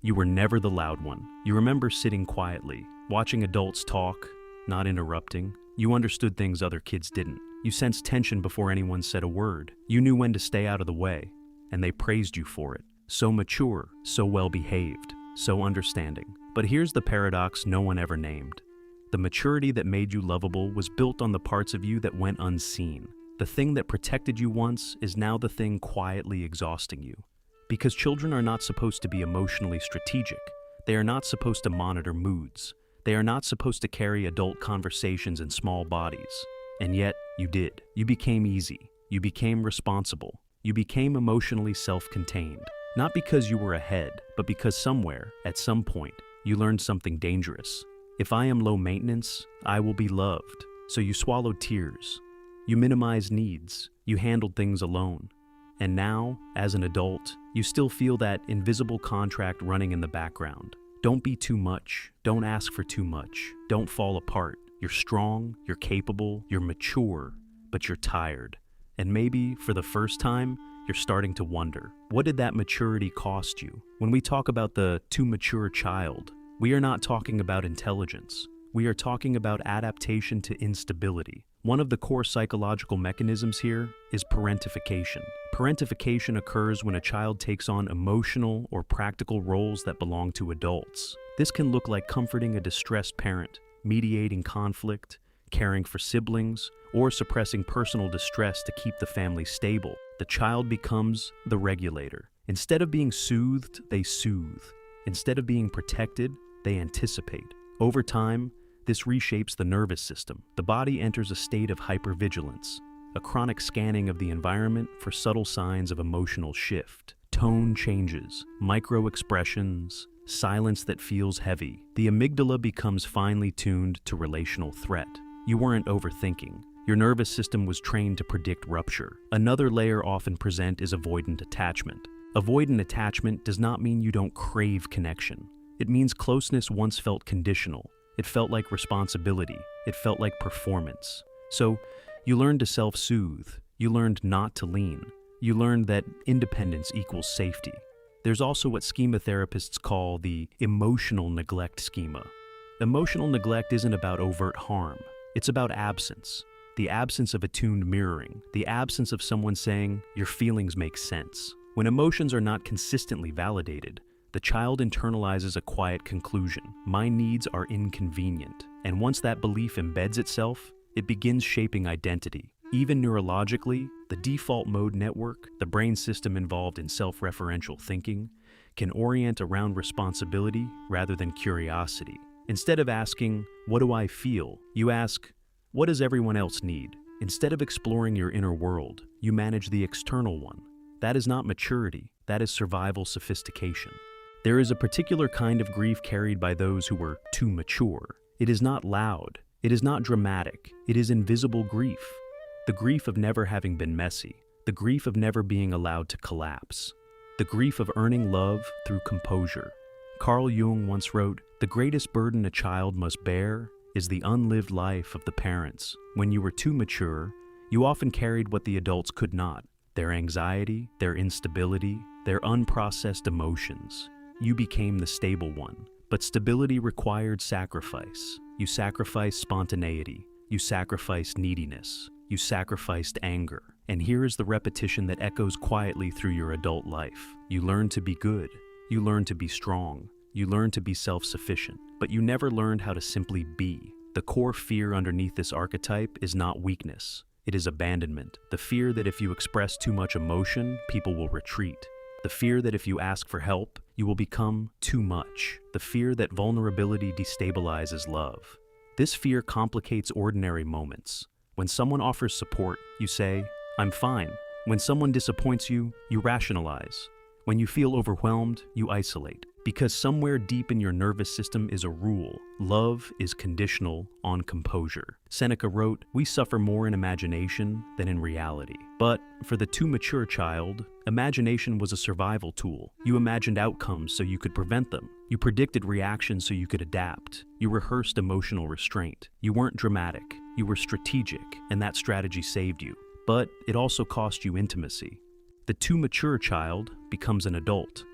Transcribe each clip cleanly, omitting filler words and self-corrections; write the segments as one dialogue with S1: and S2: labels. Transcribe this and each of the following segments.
S1: You were never the loud one. You remember sitting quietly, watching adults talk, not interrupting. You understood things other kids didn't. You sensed tension before anyone said a word. You knew when to stay out of the way, and they praised you for it. So mature, so well-behaved, so understanding. But here's the paradox no one ever named. The maturity that made you lovable was built on the parts of you that went unseen. The thing that protected you once is now the thing quietly exhausting you. Because children are not supposed to be emotionally strategic. They are not supposed to monitor moods. They are not supposed to carry adult conversations in small bodies. And yet, you did. You became easy. You became responsible. You became emotionally self-contained. Not because you were ahead, but because somewhere, at some point, you learned something dangerous. If I am low maintenance, I will be loved. So you swallowed tears. You minimized needs. You handled things alone. And now, as an adult, you still feel that invisible contract running in the background. Don't be too much. Don't ask for too much. Don't fall apart. You're strong, you're capable, you're mature, but you're tired. And maybe, for the first time, you're starting to wonder, what did that maturity cost you? When we talk about the too mature child, we are not talking about intelligence. We are talking about adaptation to instability. One of the core psychological mechanisms here is parentification. Parentification occurs when a child takes on emotional or practical roles that belong to adults. This can look like comforting a distressed parent, mediating conflict, caring for siblings, or suppressing personal distress to keep the family stable. The child becomes the regulator. Instead of being soothed, they soothe. Instead of being protected, they anticipate. Over time, this reshapes the nervous system. The body enters a state of hypervigilance, a chronic scanning of the environment for subtle signs of emotional shift. Tone changes, micro-expressions, silence that feels heavy. The amygdala becomes finely tuned to relational threat. You weren't overthinking. Your nervous system was trained to predict rupture. Another layer often present is avoidant attachment. Avoidant attachment does not mean you don't crave connection. It means closeness once felt conditional. It felt like responsibility. It felt like performance. So, you learned to self-soothe. You learned not to lean. You learned that independence equals safety. There's also what schema therapists call the emotional neglect schema. Emotional neglect isn't about overt harm. It's about absence. The absence of attuned mirroring. The absence of someone saying, your feelings make sense. When emotions are not consistently validated, the child internalizes a quiet conclusion. My needs are inconvenient. And once that belief embeds itself, it begins shaping identity. Even neurologically, the default mode network, the brain system involved in self-referential thinking, can orient around responsibility rather than curiosity. Instead of asking, what do I feel? You ask, what does everyone else need? Instead of exploring your inner world, you manage the external one. That is not maturity, that is survival sophistication. There is a particular kind of grief carried by those who were too mature. It is not loud, it is not dramatic, it is invisible grief. The grief of never having been messy, the grief of never being allowed to collapse, the grief of earning love through composure. Carl Jung once wrote, "The greatest burden a child must bear is the unlived life of the parents. When you were too mature, you often carried what the adults could not, their anxiety, their instability, their unprocessed emotions. You became the stable one. But stability required sacrifice. You sacrificed spontaneity. You sacrificed neediness. You sacrificed anger. And here is the repetition that echoes quietly through your adult life. You learned to be good. You learned to be strong. You learned to be self-sufficient. But you never learned how to simply be. The core fear underneath this archetype is not weakness. It is abandonment. The fear that if you express too much emotion, people will retreat. The fear that if you ask for help, you will become too much. The fear that vulnerability destabilizes love. This fear complicates ordinary moments. When someone offers support, you say, I'm fine. When someone disappoints you, you rationalize. When you feel overwhelmed, you isolate. Because somewhere deep in your nervous system is a rule. Love is conditional on composure. Seneca wrote, we suffer more in imagination than in reality. But for the too mature child, imagination was a survival tool. You imagined outcomes so you could prevent them. You predicted reactions so you could adapt. You rehearsed emotional restraint. You weren't dramatic. You were strategic, and that strategy saved you. But it also cost you intimacy. The too mature child becomes an adult,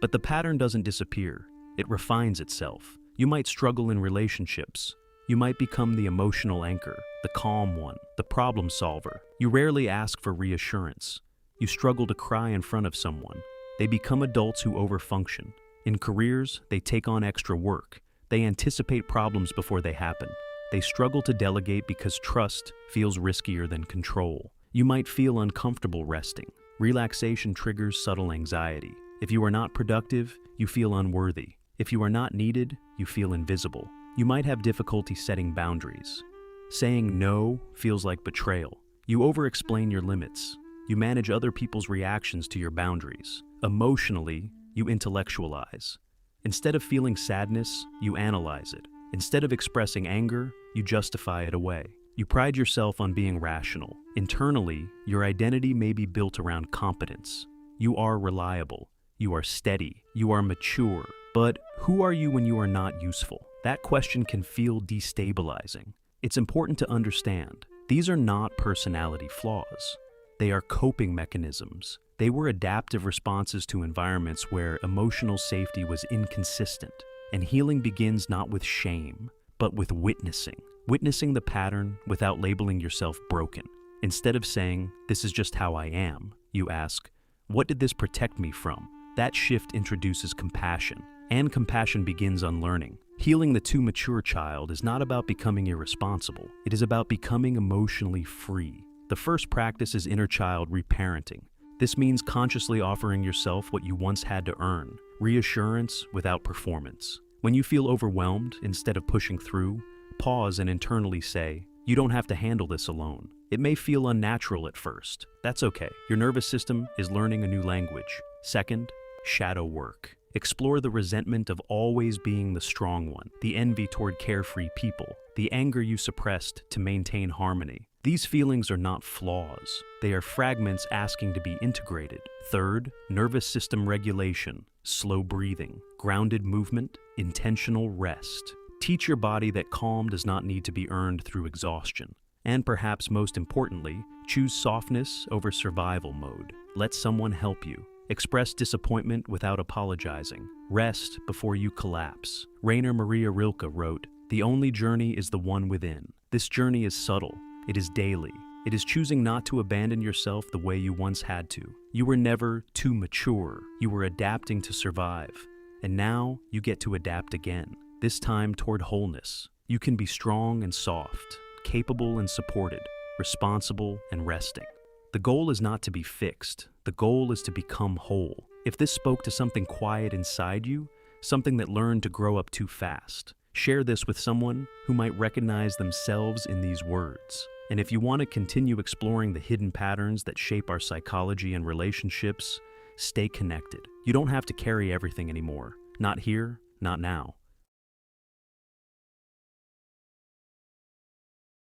S1: But the pattern doesn't disappear. It refines itself. You might struggle in relationships. You might become the emotional anchor, the calm one, the problem solver. You rarely ask for reassurance. You struggle to cry in front of someone. They become adults who overfunction. In careers, they take on extra work. They anticipate problems before they happen. They struggle to delegate because trust feels riskier than control. You might feel uncomfortable resting. Relaxation triggers subtle anxiety. If you are not productive, you feel unworthy. If you are not needed, you feel invisible. You might have difficulty setting boundaries. Saying no feels like betrayal. You over-explain your limits. You manage other people's reactions to your boundaries. Emotionally, you intellectualize. Instead of feeling sadness, you analyze it. Instead of expressing anger, you justify it away. You pride yourself on being rational. Internally, your identity may be built around competence. You are reliable. You are steady. You are mature. But who are you when you are not useful? That question can feel destabilizing. It's important to understand. These are not personality flaws. They are coping mechanisms. They were adaptive responses to environments where emotional safety was inconsistent. And healing begins not with shame, but with witnessing. Witnessing the pattern without labeling yourself broken. Instead of saying, "This is just how I am," you ask, "What did this protect me from?" That shift introduces compassion, and compassion begins unlearning. Healing the too mature child is not about becoming irresponsible. It is about becoming emotionally free. The first practice is inner child reparenting. This means consciously offering yourself what you once had to earn, reassurance without performance. When you feel overwhelmed, instead of pushing through, pause and internally say, "You don't have to handle this alone." It may feel unnatural at first. That's okay. Your nervous system is learning a new language. Second, shadow work. Explore the resentment of always being the strong one, the envy toward carefree people, the anger you suppressed to maintain harmony. These feelings are not flaws. They are fragments asking to be integrated. Third, nervous system regulation, slow breathing, grounded movement, intentional rest. Teach your body that calm does not need to be earned through exhaustion. And perhaps most importantly, choose softness over survival mode. Let someone help you. Express disappointment without apologizing. Rest before you collapse. Rainer Maria Rilke wrote, "The only journey is the one within." This journey is subtle. It is daily. It is choosing not to abandon yourself the way you once had to. You were never too mature. You were adapting to survive. And now you get to adapt again, this time toward wholeness. You can be strong and soft, capable and supported, responsible and resting. The goal is not to be fixed. The goal is to become whole. If this spoke to something quiet inside you, something that learned to grow up too fast, share this with someone who might recognize themselves in these words. And if you want to continue exploring the hidden patterns that shape our psychology and relationships, stay connected. You don't have to carry everything anymore. Not here, not now.